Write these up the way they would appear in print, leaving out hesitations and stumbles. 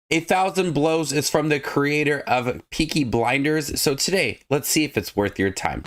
1,000 Blows is from the creator of Peaky Blinders, so today, let's see if it's worth your time.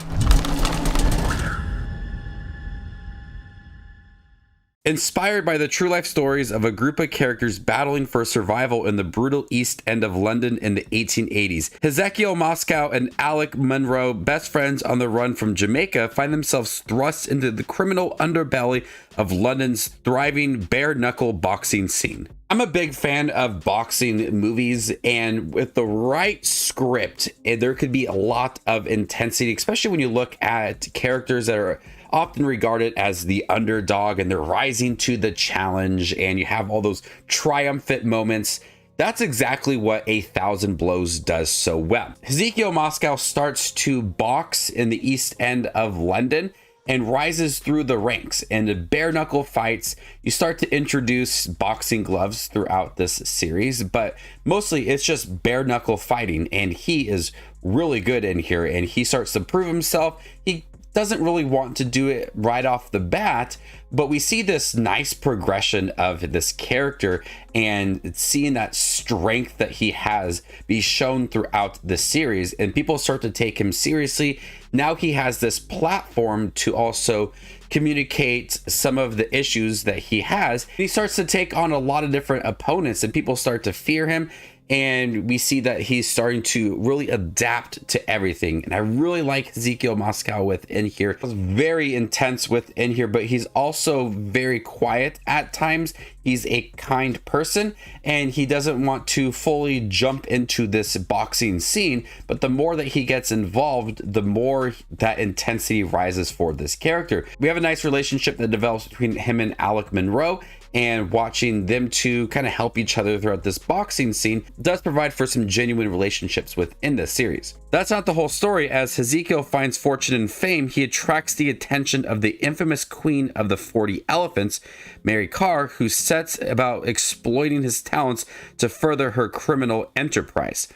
Inspired by the true life stories of a group of characters battling for survival in the brutal East End of London in the 1880s, Hezekiah Moscow and Alec Monroe, best friends on the run from Jamaica, find themselves thrust into the criminal underbelly of London's thriving bare-knuckle boxing scene. I'm a big fan of boxing movies, and with the right script, there could be a lot of intensity, especially when you look at characters that are often regarded as the underdog and they're rising to the challenge, and you have all those triumphant moments. That's exactly what 1,000 Blows does so well. Hezekiah Moscow starts to box in the East End of London and rises through the ranks. And the bare knuckle fights, you start to introduce boxing gloves throughout this series, but mostly it's just bare knuckle fighting, and he is really good in here, and he starts to prove himself. He doesn't really want to do it right off the bat, but we see this nice progression of this character, and seeing that strength that he has be shown throughout the series, and people start to take him seriously. Now he has this platform to also communicate some of the issues that he has. He starts to take on a lot of different opponents, and people start to fear him. And we see that he's starting to really adapt to everything. And I really like Hezekiah Moscow within here. He's very intense within here, but he's also very quiet at times. He's a kind person, and he doesn't want to fully jump into this boxing scene. But the more that he gets involved, the more that intensity rises for this character. We have a nice relationship that develops between him and Alec Monroe, and watching them two kind of help each other throughout this boxing scene does provide for some genuine relationships within this series. That's not the whole story. As Hezekiah finds fortune and fame, he attracts the attention of the infamous queen of the 40 elephants, Mary Carr, who sets about exploiting his talents to further her criminal enterprise.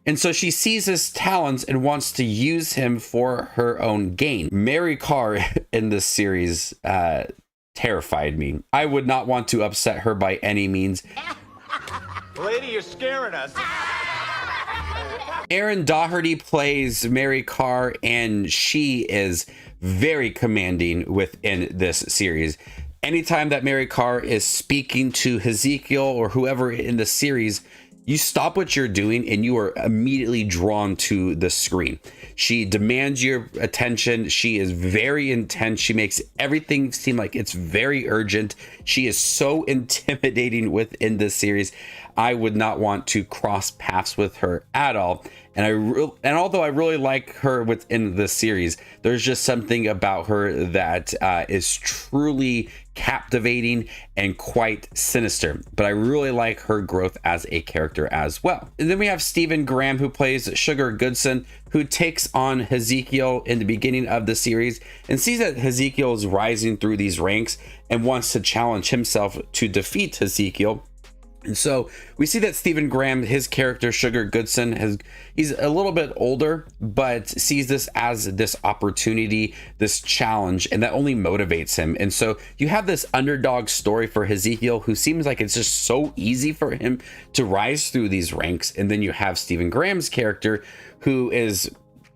And so she sees his talents and wants to use him for her own gain. Mary Carr in this series terrified me. I would not want to upset her by any means. Lady, you're scaring us. Erin Doherty plays Mary Carr, and she is very commanding within this series. Anytime that Mary Carr is speaking to Hezekiah or whoever in the series, you stop what you're doing and you are immediately drawn to the screen. She demands your attention. She is very intense. She makes everything seem like it's very urgent. She is so intimidating within this series. I would not want to cross paths with her at all. And although I really like her within the series, there's just something about her that is truly captivating and quite sinister. But I really like her growth as a character as well. And then we have Stephen Graham, who plays Sugar Goodson, who takes on Hezekiah in the beginning of the series and sees that Hezekiah is rising through these ranks and wants to challenge himself to defeat Hezekiah. And so we see that Stephen Graham, his character Sugar Goodson, he's a little bit older, but sees this as this opportunity, this challenge, and that only motivates him. And so you have this underdog story for Hezekiah, who seems like it's just so easy for him to rise through these ranks. And then you have Stephen Graham's character, who is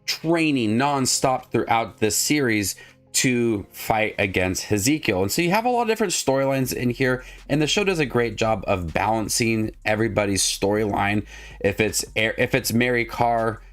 training nonstop throughout this series to fight against Hezekiah. And so you have a lot of different storylines in here, and the show does a great job of balancing everybody's storyline. If it's Mary Carr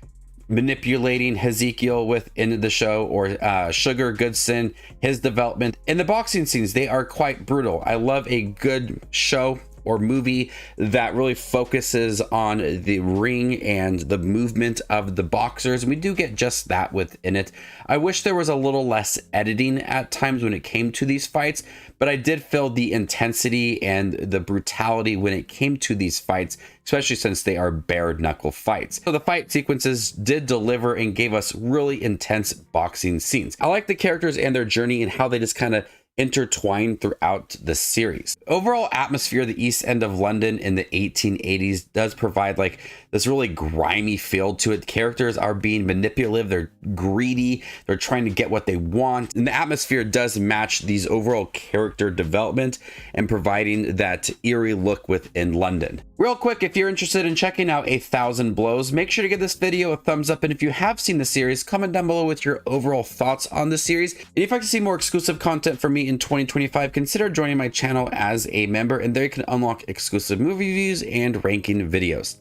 manipulating Hezekiah within the show, or Sugar Goodson, his development in the boxing scenes, they are quite brutal. I love a good show or movie that really focuses on the ring and the movement of the boxers. And we do get just that within it. I wish there was a little less editing at times when it came to these fights, but I did feel the intensity and the brutality when it came to these fights, especially since they are bare knuckle fights. So the fight sequences did deliver and gave us really intense boxing scenes. I like the characters and their journey and how they just kind of intertwined throughout the series. Overall atmosphere of the East End of London in the 1880s does provide like this really grimy feel to it. Characters are being manipulative, they're greedy, they're trying to get what they want, and the atmosphere does match these overall character development and providing that eerie look within London. Real quick, if you're interested in checking out 1,000 Blows, make sure to give this video a thumbs up, and if you have seen the series, comment down below with your overall thoughts on the series. And if you'd like to see more exclusive content from me in 2025, consider joining my channel as a member, and there you can unlock exclusive movie reviews and ranking videos.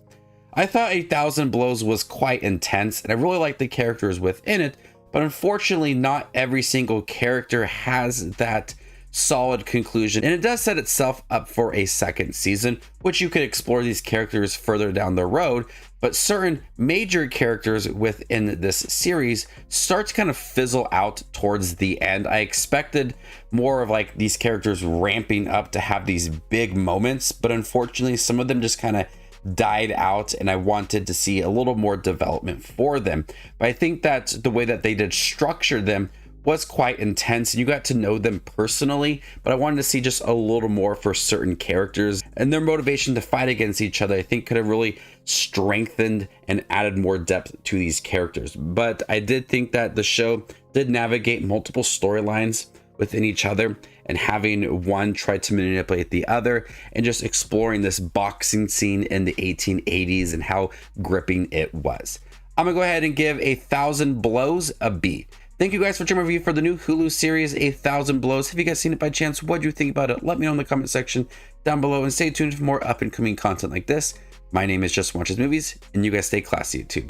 I thought 1,000 Blows was quite intense, and I really liked the characters within it, but unfortunately not every single character has that solid conclusion, and it does set itself up for a second season, which you could explore these characters further down the road. But certain major characters within this series start to kind of fizzle out towards the end. I expected more of like these characters ramping up to have these big moments, but unfortunately some of them just kind of died out, and I wanted to see a little more development for them. But I think that the way that they did structure them was quite intense, and you got to know them personally, but I wanted to see just a little more for certain characters, and their motivation to fight against each other I think could have really strengthened and added more depth to these characters. But I did think that the show did navigate multiple storylines within each other, and having one try to manipulate the other, and just exploring this boxing scene in the 1880s and how gripping it was. I'm gonna go ahead and give 1,000 Blows a B. Thank you guys for watching my review for the new Hulu series 1,000 Blows. Have you guys seen it by chance? What do you think about it? Let me know in the comment section down below, and stay tuned for more up and coming content like this. My name is Just Watches Movies, and you guys stay classy, YouTube.